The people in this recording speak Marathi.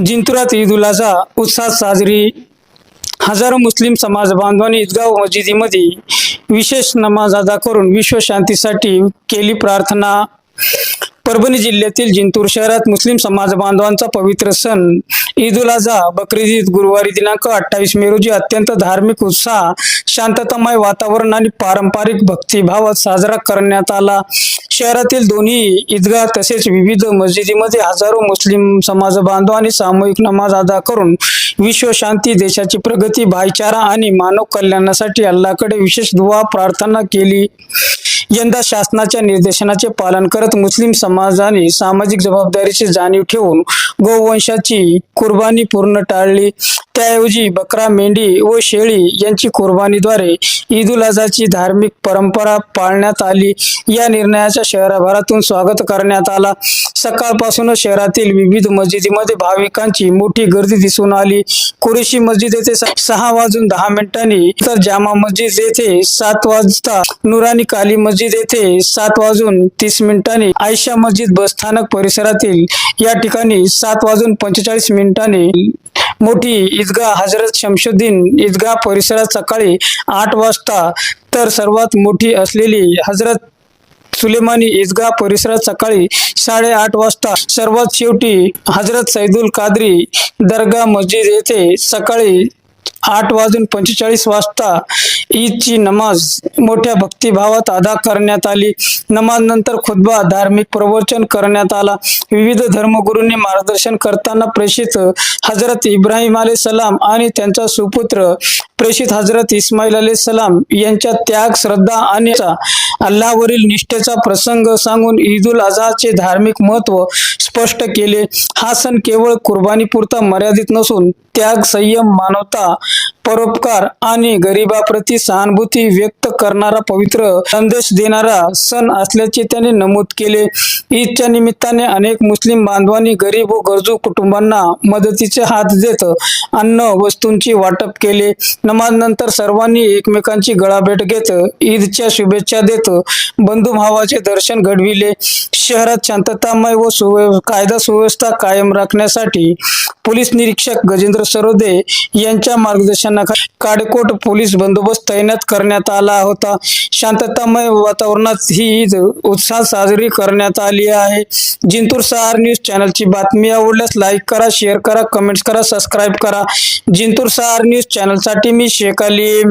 जिंतुरात ईद उल अजहा उत्साहात साजरी. हजारो मुस्लिम समाज बांधवांनी ईदगाह मस्जिदीमध्ये विशेष नमाज अदा करून विश्वशांतीसाठी केली प्रार्थना. परभणी जिल्ह्यातील जिंतूर शहरात मुस्लिम समाज बांधवांचा पवित्र सण ईद उल अजहा बकरीद ईद गुरुवारी दिनांक 28 मे रोजी अत्यंत धार्मिक उत्साह, शांततामय वातावरण आणि पारंपरिक भक्तिभावात साजरा करण्यात आला. शहरातील दोन्ही ईदगाह तसेच विविध मस्जिदीमध्ये हजारो मुस्लिम समाज बांधवांनी सामूहिक नमाज अदा करून विश्वशांती, देशाची प्रगती, भाईचारा आणि मानव कल्याणासाठी अल्लाहकडे विशेष दुआ प्रार्थना केली. यंदा शासनाच्या निर्देशनाचे पालन करत मुस्लिम समाजाने सामाजिक जबाबदारीची जाणीव ठेवून गोवंशाची कुर्बानी पूर्ण टाळली. त्याऐवजी बकरा, मेंढी व शेळी यांची कुर्बानीद्वारे ईद उल अजहाची धार्मिक परंपरा पाळण्यात आली. या निर्णयाच्या शहरभरातून स्वागत करण्यात आला. सकाळपासूनच शहरातील विविध मस्जिदीमध्ये भाविकांची मोठी गर्दी दिसून आली. कुरेशी मस्जिद येथे 6:10 तर जामा मस्जिद येथे 7 वाजता, नुरानी काली मस्जिद येथे 7:30 आयशा मस्जिद बसस्थानक परिसरातील या ठिकाणी 7:45 मोठी ईदगाह हजरत शमशुद्दीन ईदगाह परिसरात सकाळी 8 वाजता तर सर्वात मोठी असलेली हजरत सुलेमानी ईदगाह परिसरात सकाळी 8:30 वाजता, सर्वात शेवटी हजरत सैदुल कादरी दर्गा मस्जिद येथे सकाळी 8:45 वाजता ईदची नमाज मोठ्या भक्तिभावात अदा करण्यात आली. नमाज नंतर खुतबा, धार्मिक प्रवचन करण्यात आला. विविध धर्मगुरूंनी मार्गदर्शन करताना प्रेषित हजरत इब्राहिम अलैहिस्सलाम आणि त्यांचा सुपुत्र प्रेषित हजरत इस्माईल अलैहिस्सलाम यांच्या त्याग, श्रद्धा आणि अल्लाहवरील निष्ठेचा प्रसंग सांगून ईद उल अजहाचे धार्मिक महत्त्व स्पष्ट केले. हा सण केवळ कुर्बानीपुरता मर्यादित नसून त्याग, संयम, मानवता, परोपकार आणि गरिबाप्रती सहानुभूती व्यक्त करणारा पवित्र संदेश देणारा सण असल्याचे त्यांनी नमूद केले. ईदच्या निमित्ताने अनेक मुस्लिम बांधवांनी गरीब व गरजू कुटुंबांना मदतीचे हात देत अन्न वस्तूंची वाटप केले. नमाजनंतर सर्वांनी एकमेकांची गळाभेट घेत ईदच्या शुभेच्छा देत बंधुभावाचे दर्शन घडविले. शहरात शांततामय व कायदा सुव्यवस्था कायम राखण्यासाठी पोलीस निरीक्षक गजेंद्र सरोदे यांच्या मार्गदर्शनाखाली काडेकोट पोलीस बंदोबस्त तैनात करण्यात आला होता. शांततामय वातावरणात ही ईद उत्साहात साजरी करण्यात आली आहे. जिंतूर 6 न्यूज चॅनलची बातमी आवडल्यास लाईक करा, शेअर करा, कमेंट्स करा, सबस्क्राईब करा. जिंतूर 6 न्यूज चॅनलसाठी मी शेख अली.